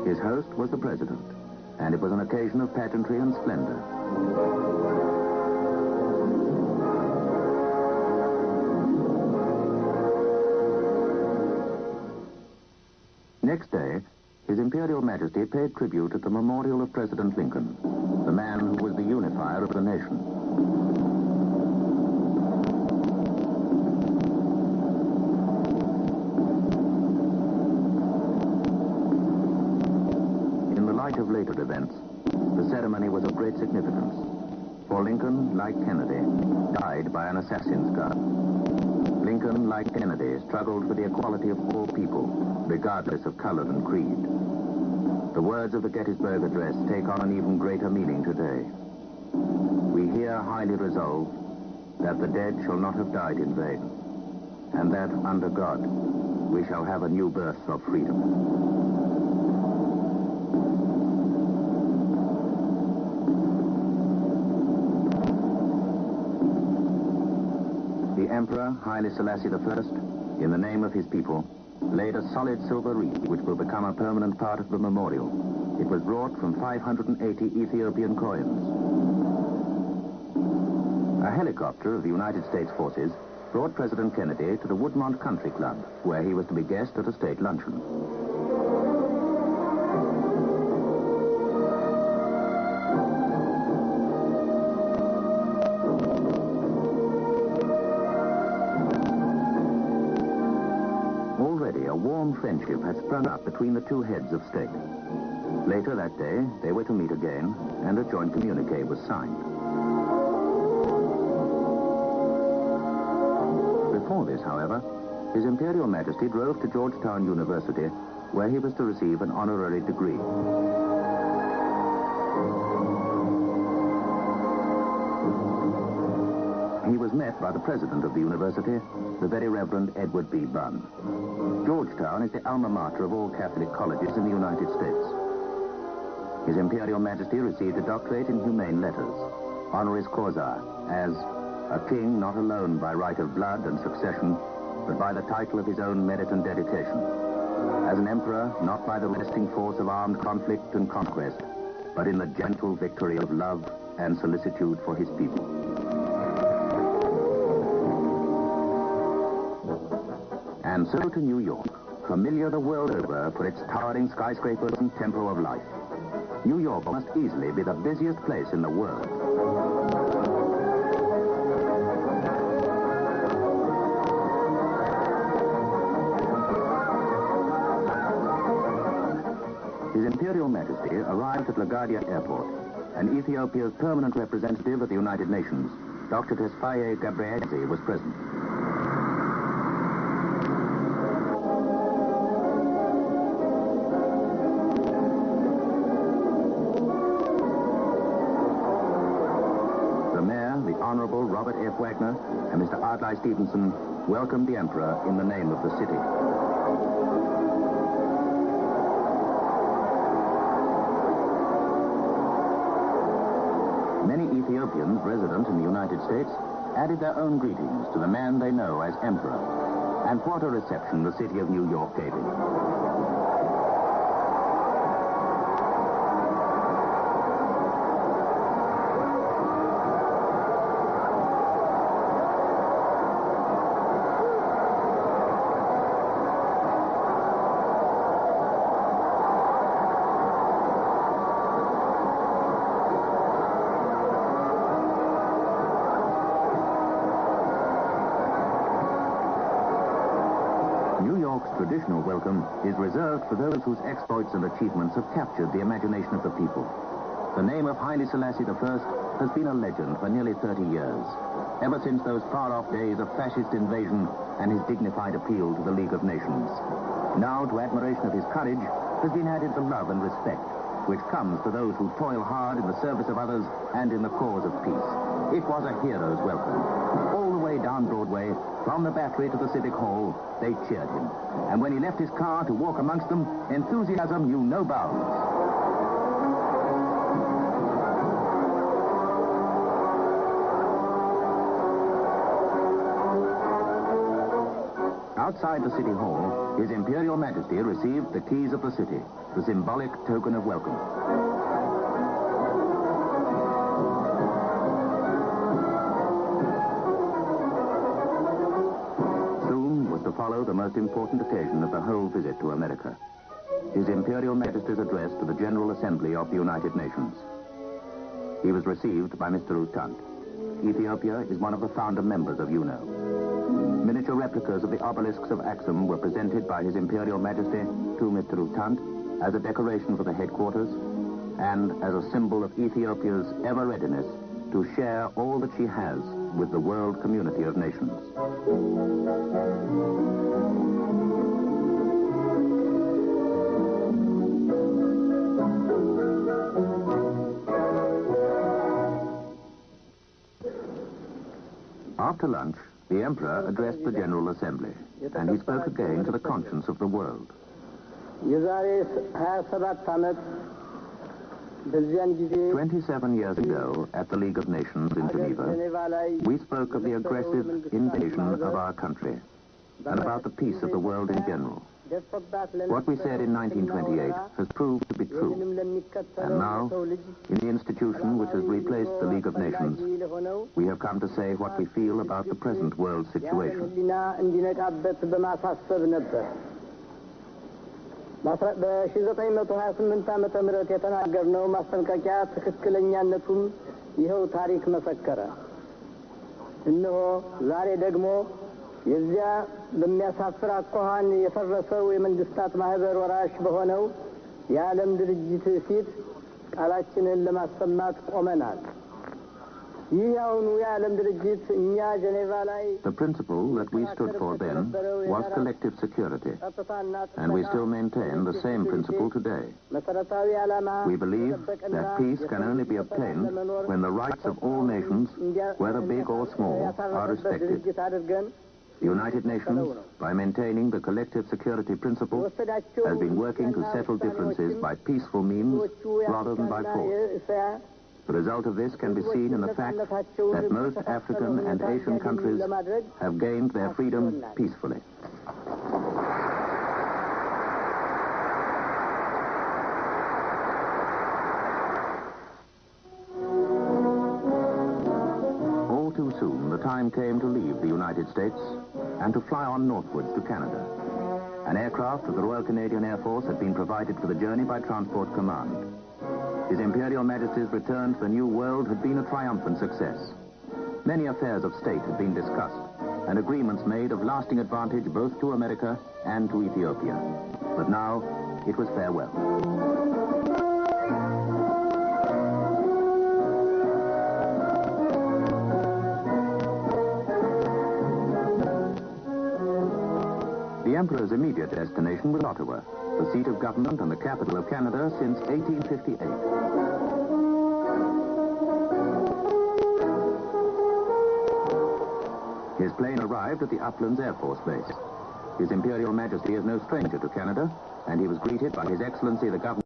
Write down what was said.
His host was the president, and it was an occasion of pageantry and splendor. Next day, His Imperial Majesty paid tribute at the memorial of President Lincoln, the man who was the unifier of the nation. In the light of later events, the ceremony was of great significance, for Lincoln, like Kennedy, died by an assassin's gun. Lincoln, like Kennedy, struggled for the equality of all people, regardless of color and creed. The words of the Gettysburg Address take on an even greater meaning today. We here highly resolve that the dead shall not have died in vain, and that, under God, we shall have a new birth of freedom. The Emperor, Haile Selassie I, in the name of his people, laid a solid silver wreath which will become a permanent part of the memorial. It was brought from 580 Ethiopian coins. A helicopter of the United States Forces brought President Kennedy to the Woodmont Country Club, where he was to be guest at a state luncheon. Already a warm friendship had sprung up between the two heads of state. Later that day, they were to meet again, and a joint communique was signed. Before this, however, His Imperial Majesty drove to Georgetown University, where he was to receive an honorary degree. He was met by the president of the university, the Very Reverend Edward B. Bunn. Georgetown is the alma mater of all Catholic colleges in the United States. His Imperial Majesty received a doctorate in humane letters, honoris causa, as a king not alone by right of blood and succession, but by the title of his own merit and dedication. As an emperor, not by the resting force of armed conflict and conquest, but in the gentle victory of love and solicitude for his people. And so to New York, familiar the world over for its towering skyscrapers and tempo of life. New York must easily be the busiest place in the world. His Imperial Majesty arrived at LaGuardia Airport, and Ethiopia's permanent representative at the United Nations, Dr. Tesfaye Gabrielsi, was present. Honorable Robert F. Wagner and Mr. Ardley Stevenson welcomed the Emperor in the name of the city. Many Ethiopians resident in the United States added their own greetings to the man they know as Emperor. And what a reception the city of New York gave him. New York's traditional welcome is reserved for those whose exploits and achievements have captured the imagination of the people. The name of Haile Selassie I has been a legend for nearly 30 years, ever since those far-off days of fascist invasion and his dignified appeal to the League of Nations. Now, to admiration of his courage, has been added the love and respect, which comes to those who toil hard in the service of others and in the cause of peace. It was a hero's welcome. All the way down Broadway, from the Battery to the Civic Hall, they cheered him. And when he left his car to walk amongst them, enthusiasm knew no bounds. Outside the city hall, His Imperial Majesty received the keys of the city, the symbolic token of welcome. Soon was to follow the most important occasion of the whole visit to America. His Imperial Majesty's address to the General Assembly of the United Nations. He was received by Mr. U Thant. Ethiopia is one of the founder members of UNO. Miniature replicas of the obelisks of Axum were presented by His Imperial Majesty to Mr. U Thant as a decoration for the headquarters and as a symbol of Ethiopia's ever-readiness to share all that she has with the world community of nations. After lunch, the Emperor addressed the General Assembly, and he spoke again to the conscience of the world. 27 years ago, at the League of Nations in Geneva, we spoke of the aggressive invasion of our country and about the peace of the world in general. What we said in 1928 has proved to be true. And now, in the institution which has replaced the League of Nations, we have come to say what we feel about the present world situation. የዚያ በሚያሳፍር አኳኋን የፈረሰው የመንግስታት ማህበር ወራሽ በሆነው የዓለም ድርጅት ፊት ቃላችንን ለማሰማት ቆመናል። ይህ ያውኑ የዓለም ድርጅት እኛ ጀኔቫ ላይ The principle that we stood for then was collective security, and we still maintain the same principle today. We believe that peace can only be obtained when the rights of all nations, whether big or small, are respected. The United Nations, by maintaining the collective security principle, has been working to settle differences by peaceful means rather than by force. The result of this can be seen in the fact that most African and Asian countries have gained their freedom peacefully. Too soon, the time came to leave the United States and to fly on northwards to Canada. An aircraft of the Royal Canadian Air Force had been provided for the journey by Transport Command. His Imperial Majesty's return to the New World had been a triumphant success. Many affairs of state had been discussed and agreements made of lasting advantage both to America and to Ethiopia. But now, it was farewell. The Emperor's immediate destination was Ottawa, the seat of government and the capital of Canada since 1858. His plane arrived at the Uplands Air Force Base. His Imperial Majesty is no stranger to Canada, and he was greeted by His Excellency the Governor